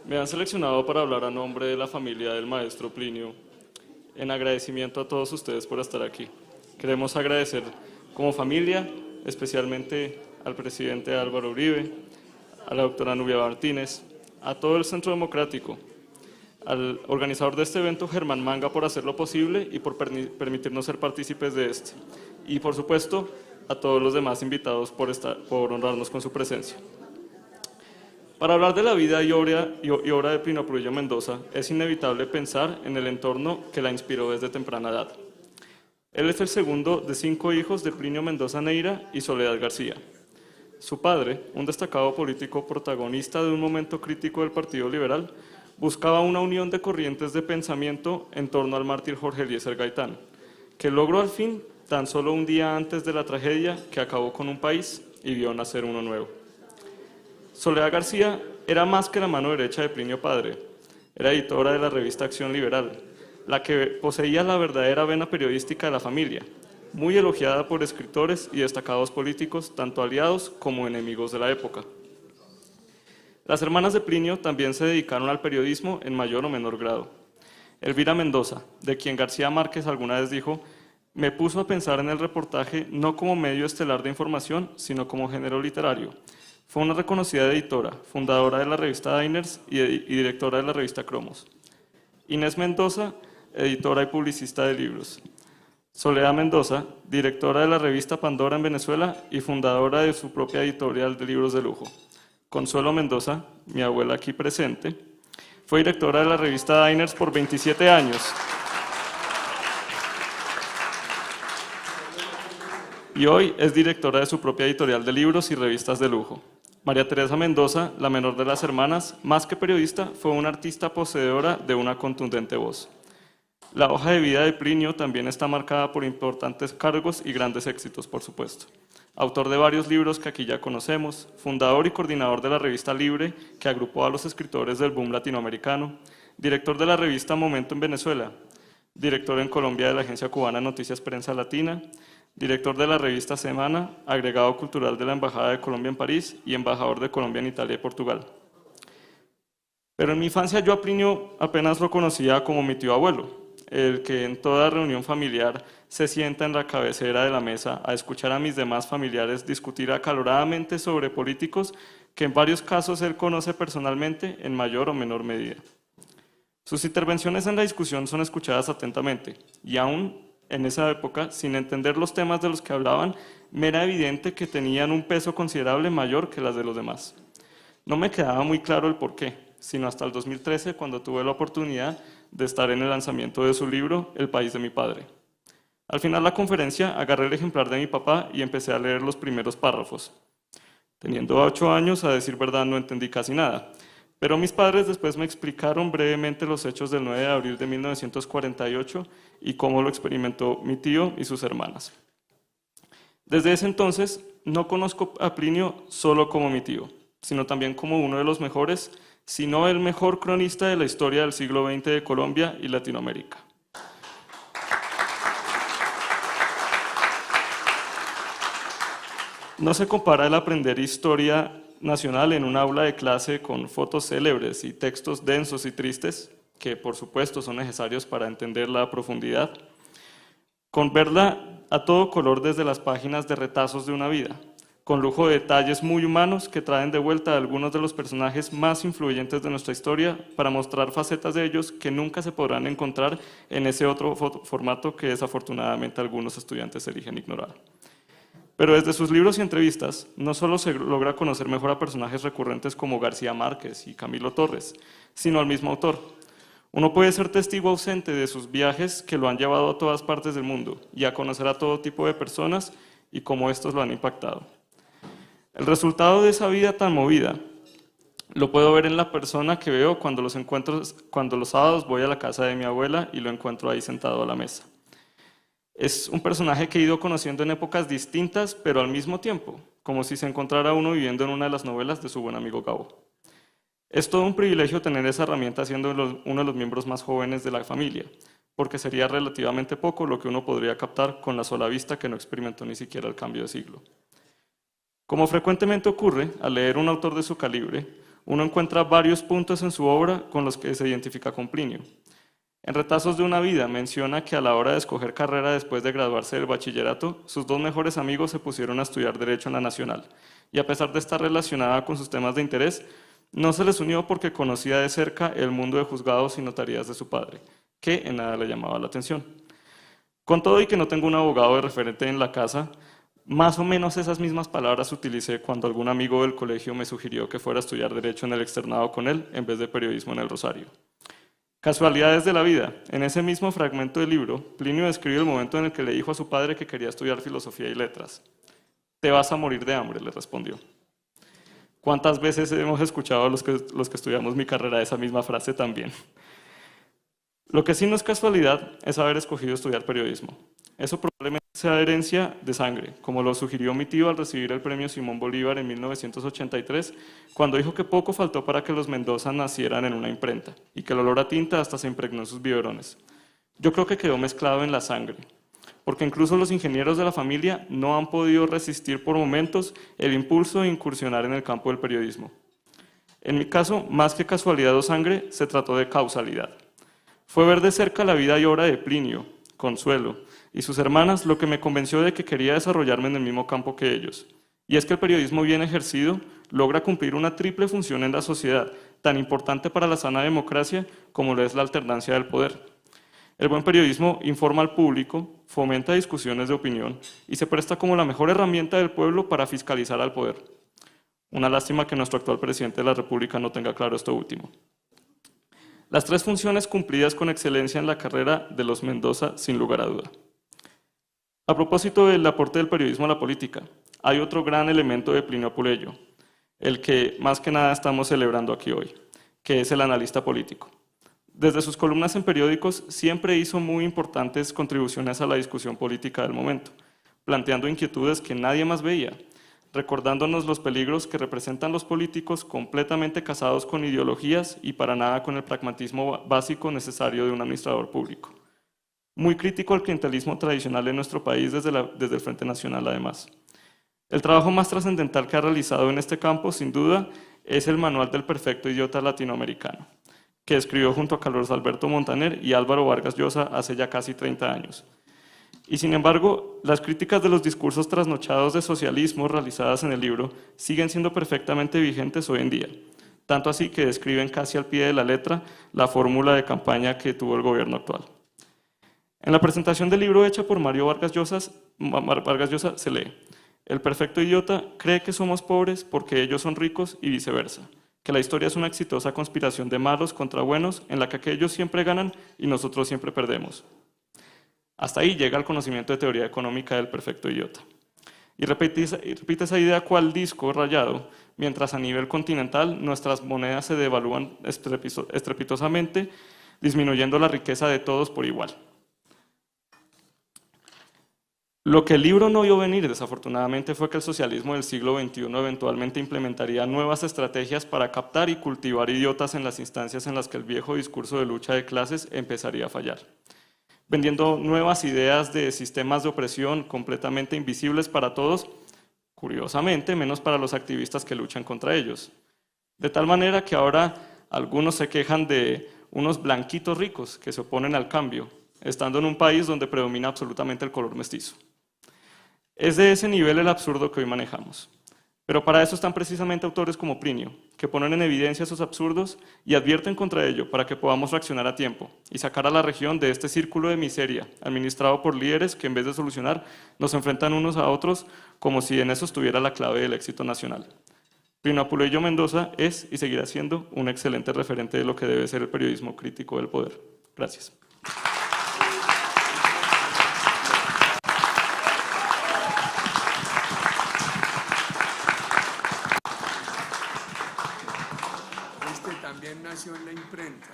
Me han seleccionado para hablar a nombre de la familia del maestro Plinio, en agradecimiento a todos ustedes por estar aquí. Queremos agradecer como familia, especialmente al presidente Álvaro Uribe, a la doctora Nubia Martínez, a todo el Centro Democrático, al organizador de este evento, Germán Manga, por hacerlo posible y por permitirnos ser partícipes de este. Y por supuesto, a todos los demás invitados por honrarnos con su presencia. Para hablar de la vida y obra de Plinio Prudillo Mendoza, es inevitable pensar en el entorno que la inspiró desde temprana edad. Él es el segundo de 5 hijos de Plinio Mendoza Neira y Soledad García. Su padre, un destacado político protagonista de un momento crítico del Partido Liberal, buscaba una unión de corrientes de pensamiento en torno al mártir Jorge Eliezer Gaitán, que logró al fin tan solo un día antes de la tragedia que acabó con un país y vio nacer uno nuevo. Soledad García era más que la mano derecha de Plinio padre. Era editora de la revista Acción Liberal, la que poseía la verdadera vena periodística de la familia, muy elogiada por escritores y destacados políticos, tanto aliados como enemigos de la época. Las hermanas de Plinio también se dedicaron al periodismo en mayor o menor grado. Elvira Mendoza, de quien García Márquez alguna vez dijo: "Me puso a pensar en el reportaje no como medio estelar de información, sino como género literario". Fue una reconocida editora, fundadora de la revista Diners y directora de la revista Cromos. Inés Mendoza, editora y publicista de libros. Soledad Mendoza, directora de la revista Pandora en Venezuela y fundadora de su propia editorial de libros de lujo. Consuelo Mendoza, mi abuela aquí presente, fue directora de la revista Diners por 27 años. Y hoy es directora de su propia editorial de libros y revistas de lujo. María Teresa Mendoza, la menor de las hermanas, más que periodista, fue una artista poseedora de una contundente voz. La hoja de vida de Plinio también está marcada por importantes cargos y grandes éxitos, por supuesto. Autor de varios libros que aquí ya conocemos, fundador y coordinador de la revista Libre, que agrupó a los escritores del boom latinoamericano, director de la revista Momento en Venezuela, director en Colombia de la agencia cubana Noticias Prensa Latina, director de la revista Semana, agregado cultural de la Embajada de Colombia en París y embajador de Colombia en Italia y Portugal. Pero en mi infancia yo a Plinio apenas lo conocía como mi tío abuelo, el que en toda reunión familiar se sienta en la cabecera de la mesa a escuchar a mis demás familiares discutir acaloradamente sobre políticos que en varios casos él conoce personalmente en mayor o menor medida. Sus intervenciones en la discusión son escuchadas atentamente y aún en esa época, sin entender los temas de los que hablaban, me era evidente que tenían un peso considerable mayor que las de los demás. No me quedaba muy claro el porqué, sino hasta el 2013, cuando tuve la oportunidad de estar en el lanzamiento de su libro El país de mi padre. Al final de la conferencia, agarré el ejemplar de mi papá y empecé a leer los primeros párrafos. Teniendo 8 años, a decir verdad, no entendí casi nada. Pero mis padres después me explicaron brevemente los hechos del 9 de abril de 1948 y cómo lo experimentó mi tío y sus hermanas. Desde ese entonces, no conozco a Plinio solo como mi tío, sino también como uno de los mejores, si no el mejor cronista de la historia del siglo XX de Colombia y Latinoamérica. No se compara el aprender historia nacional en un aula de clase con fotos célebres y textos densos y tristes, que por supuesto son necesarios para entender la profundidad, con verla a todo color desde las páginas de retazos de una vida, con lujo de detalles muy humanos que traen de vuelta a algunos de los personajes más influyentes de nuestra historia para mostrar facetas de ellos que nunca se podrán encontrar en ese otro formato que desafortunadamente algunos estudiantes eligen ignorar. Pero desde sus libros y entrevistas, no solo se logra conocer mejor a personajes recurrentes como García Márquez y Camilo Torres, sino al mismo autor. Uno puede ser testigo ausente de sus viajes que lo han llevado a todas partes del mundo y a conocer a todo tipo de personas y cómo estos lo han impactado. El resultado de esa vida tan movida lo puedo ver en la persona que veo cuando los sábados voy a la casa de mi abuela y lo encuentro ahí sentado a la mesa. Es un personaje que he ido conociendo en épocas distintas, pero al mismo tiempo, como si se encontrara uno viviendo en una de las novelas de su buen amigo Gabo. Es todo un privilegio tener esa herramienta siendo uno de los miembros más jóvenes de la familia, porque sería relativamente poco lo que uno podría captar con la sola vista que no experimentó ni siquiera el cambio de siglo. Como frecuentemente ocurre, al leer un autor de su calibre, uno encuentra varios puntos en su obra con los que se identifica con Plinio. En Retazos de una vida menciona que a la hora de escoger carrera después de graduarse del bachillerato, sus dos mejores amigos se pusieron a estudiar Derecho en la Nacional, y a pesar de estar relacionada con sus temas de interés, no se les unió porque conocía de cerca el mundo de juzgados y notarías de su padre, que en nada le llamaba la atención. Con todo y que no tengo un abogado de referente en la casa, más o menos esas mismas palabras utilicé cuando algún amigo del colegio me sugirió que fuera a estudiar Derecho en el externado con él en vez de Periodismo en el Rosario. Casualidades de la vida. En ese mismo fragmento del libro, Plinio describe el momento en el que le dijo a su padre que quería estudiar Filosofía y Letras. «Te vas a morir de hambre», le respondió. ¿Cuántas veces hemos escuchado a los que estudiamos mi carrera esa misma frase también? Lo que sí no es casualidad es haber escogido estudiar periodismo. Eso probablemente sea herencia de sangre, como lo sugirió mi tío al recibir el premio Simón Bolívar en 1983, cuando dijo que poco faltó para que los Mendoza nacieran en una imprenta, y que el olor a tinta hasta se impregnó en sus biberones. Yo creo que quedó mezclado en la sangre, porque incluso los ingenieros de la familia no han podido resistir por momentos el impulso de incursionar en el campo del periodismo. En mi caso, más que casualidad o sangre, se trató de causalidad. Fue ver de cerca la vida y obra de Plinio, Consuelo y sus hermanas lo que me convenció de que quería desarrollarme en el mismo campo que ellos. Y es que el periodismo bien ejercido logra cumplir una triple función en la sociedad, tan importante para la sana democracia como lo es la alternancia del poder. El buen periodismo informa al público, fomenta discusiones de opinión y se presta como la mejor herramienta del pueblo para fiscalizar al poder. Una lástima que nuestro actual presidente de la República no tenga claro esto último. Las tres funciones cumplidas con excelencia en la carrera de los Mendoza, sin lugar a duda. A propósito del aporte del periodismo a la política, hay otro gran elemento de Plinio Apuleyo, el que más que nada estamos celebrando aquí hoy, que es el analista político. Desde sus columnas en periódicos siempre hizo muy importantes contribuciones a la discusión política del momento, planteando inquietudes que nadie más veía, recordándonos los peligros que representan los políticos completamente casados con ideologías y para nada con el pragmatismo básico necesario de un administrador público. Muy crítico al clientelismo tradicional en nuestro país desde el Frente Nacional, además. El trabajo más trascendental que ha realizado en este campo, sin duda, es el Manual del Perfecto Idiota Latinoamericano, que escribió junto a Carlos Alberto Montaner y Álvaro Vargas Llosa hace ya casi 30 años. Y sin embargo, las críticas de los discursos trasnochados de socialismo realizadas en el libro siguen siendo perfectamente vigentes hoy en día, tanto así que describen casi al pie de la letra la fórmula de campaña que tuvo el gobierno actual. En la presentación del libro hecha por Mario Vargas Llosa se lee: «El perfecto idiota cree que somos pobres porque ellos son ricos y viceversa, que la historia es una exitosa conspiración de malos contra buenos en la que aquellos siempre ganan y nosotros siempre perdemos». Hasta ahí llega el conocimiento de teoría económica del perfecto idiota. Y repite esa idea cual disco rayado, mientras a nivel continental nuestras monedas se devalúan estrepitosamente, disminuyendo la riqueza de todos por igual. Lo que el libro no vio venir, desafortunadamente, fue que el socialismo del siglo XXI eventualmente implementaría nuevas estrategias para captar y cultivar idiotas en las instancias en las que el viejo discurso de lucha de clases empezaría a fallar, vendiendo nuevas ideas de sistemas de opresión completamente invisibles para todos, curiosamente, menos para los activistas que luchan contra ellos. De tal manera que ahora algunos se quejan de unos blanquitos ricos que se oponen al cambio, estando en un país donde predomina absolutamente el color mestizo. Es de ese nivel el absurdo que hoy manejamos. Pero para eso están precisamente autores como Plinio, que ponen en evidencia esos absurdos y advierten contra ello para que podamos reaccionar a tiempo y sacar a la región de este círculo de miseria administrado por líderes que en vez de solucionar nos enfrentan unos a otros como si en eso estuviera la clave del éxito nacional. Plinio Apuleyo Mendoza es y seguirá siendo un excelente referente de lo que debe ser el periodismo crítico del poder. Gracias. También nació en la imprenta.